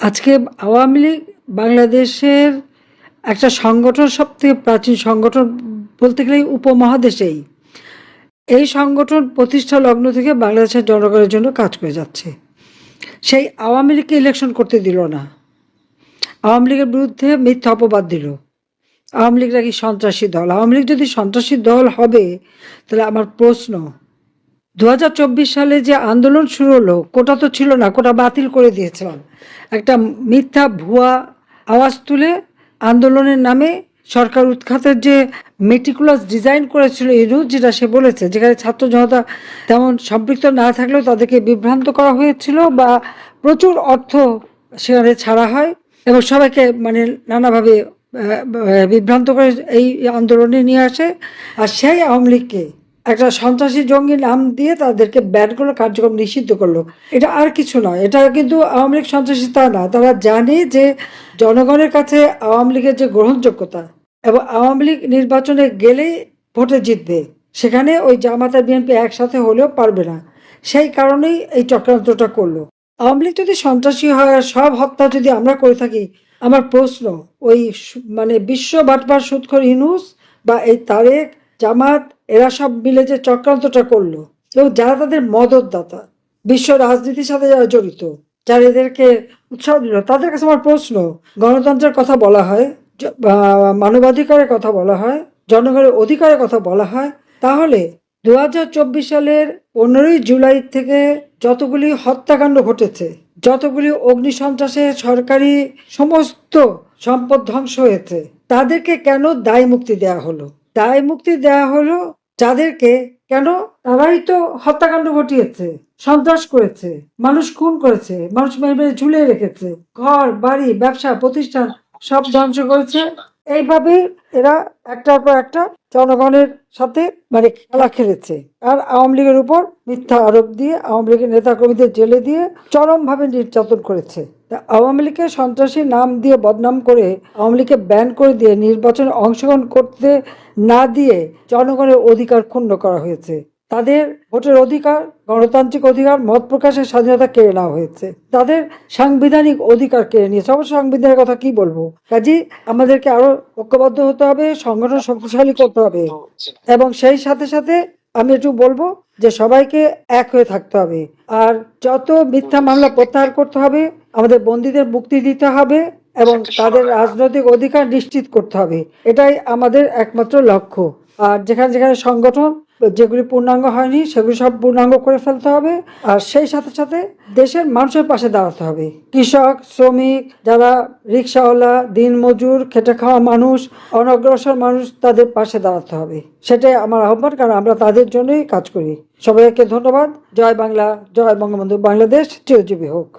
আজকে আওয়ামী লীগ বাংলাদেশের একটা সংগঠন, সবথেকে প্রাচীন সংগঠন বলতে গেলে উপমহাদেশেই। এই সংগঠন প্রতিষ্ঠা লগ্ন থেকে বাংলাদেশের জনগণের জন্য কাজ করে যাচ্ছে। সেই আওয়ামী লীগকে ইলেকশন করতে দিল না, আওয়ামী লীগের বিরুদ্ধে মিথ্যা অপবাদ দিল। আওয়ামী লীগ নাকি সন্ত্রাসী দল। আওয়ামী লীগ যদি সন্ত্রাসী দল হবে, তাহলে আমার প্রশ্ন, 2024 সালে যে আন্দোলন শুরু হলো, কোটা তো ছিল না, কোটা বাতিল করে দিয়েছিলাম। একটা মিথ্যা ভুয়া আওয়াজ তুলে আন্দোলনের নামে সরকার উৎখাতের যে মেটিকুলাস ডিজাইন করেছিল ইউনূস, যেটা সে বলেছে, যেখানে ছাত্র জনতা তেমন সম্পৃক্ত না থাকলেও তাদেরকে বিভ্রান্ত করা হয়েছিল বা প্রচুর অর্থ সেখানে ছাড়া হয় এবং সবাইকে নানাভাবে বিভ্রান্ত করে এই আন্দোলনে নিয়ে আসে। আর সেই আওয়ামী লীগকে একটা সন্ত্রাসী জঙ্গি নাম দিয়ে তাদেরকে ব্যান করলো, কার্যক্রম নিষিদ্ধ করলো। এটা আর কিছু নয়, এটা কিন্তু আওয়ামী লীগ সন্ত্রাসী তা না। তারা জানে যে জনগণের কাছে আওয়ামী লীগের যে গ্রহণযোগ্যতা, এবং আওয়ামী লীগ নির্বাচনে গেলেই ভোটে জিতবে, সেখানে ওই জামাত আর বিএনপি একসাথে হলেও পারবে না। সেই কারণেই এই চক্রান্তটা করলো। আওয়ামী লীগ যদি সন্ত্রাসী হয় আর সব হত্যা যদি আমরা করে থাকি, আমার প্রশ্ন, ওই বিশ্ব বাটপার সুদখোর ইউনূস বা এই তারেক, জামাত, এরা সব মিলে যে চক্রান্তটা করলো, এবং যারা তাদের মদতদাতা, বিশ্ব রাজনীতির সাথে যারা জড়িত, যারা এদেরকে উৎসাহ দিল, তাদের কাছে আমার প্রশ্ন, গণতন্ত্রের কথা বলা হয়, মানবাধিকারের কথা বলা হয়, জনগণের অধিকারের কথা বলা হয়, তাহলে 2024 সালের 15ই জুলাই থেকে যতগুলি হত্যাকাণ্ড ঘটেছে, যতগুলি অগ্নিসন্ত্রাসে সরকারি সমস্ত সম্পদ ধ্বংস হয়েছে, তাদেরকে কেন দায় মুক্তি দেওয়া হলো? দায় মুক্তি দেওয়া হলো যাদেরকে, কেন? তারাই তো হত্যাকাণ্ড ঘটিয়েছে, সন্ত্রাস করেছে, মানুষ খুন করেছে, মানুষ মেরে ঝুলিয়ে রেখেছে, ঘর বাড়ি ব্যবসা প্রতিষ্ঠান সব ধ্বংস করেছে। এইভাবে এরা একটার পর একটা জনগণের সাথে খেলা খেলেছে। আর আওয়ামী লীগের উপর মিথ্যা আরোপ দিয়ে, আওয়ামী লীগের নেতাকর্মীদের জেলে দিয়ে চরমভাবে নির্যাতন করেছে। আওয়ামী লীগকে সন্ত্রাসী নাম দিয়ে বদনাম করে, আওয়ামী লীগকে ব্যান করে দিয়ে, নির্বাচনে অংশগ্রহণ করতে না দিয়ে জনগণের অধিকার ক্ষুণ্ণ করা হয়েছে। তাদের ভোটের অধিকার, গণতান্ত্রিক অধিকার, মত প্রকাশের স্বাধীনতা কেড়ে নেওয়া হয়েছে। তাদের সাংবিধানিক অধিকার কেড়ে নিয়েছে। অবশ্য সংবিধানের কথা কি বলবো, কাজেই আমাদেরকে আরো ঐক্যবদ্ধ হতে হবে, সংগঠন শক্তিশালী করতে হবে, এবং সেই সাথে সাথে আমি একটু বলবো যে সবাইকে এক হয়ে থাকতে হবে। আর যত মিথ্যা মামলা প্রত্যাহার করতে হবে, আমাদের বন্দীদের মুক্তি দিতে হবে এবং তাদের রাজনৈতিক অধিকার নিশ্চিত করতে হবে। এটাই আমাদের একমাত্র লক্ষ্য। আর যেখানে যেখানে সংগঠন যেগুলি পূর্ণাঙ্গ হয়নি, সেগুলি সব পূর্ণাঙ্গ করে ফেলতে হবে। আর সেই সাথে সাথে দেশের মানুষের পাশে দাঁড়াতে হবে। কৃষক, শ্রমিক, যারা রিক্সাওয়ালা, দিনমজুর, খেটে খাওয়া মানুষ, অনগ্রসর মানুষ, তাদের পাশে দাঁড়াতে হবে। সেটাই আমার আহ্বান, কারণ আমরা তাদের জন্যই কাজ করি। সবাইকে ধন্যবাদ। জয় বাংলা, জয় বঙ্গবন্ধু, বাংলাদেশ চিরজীবী হোক।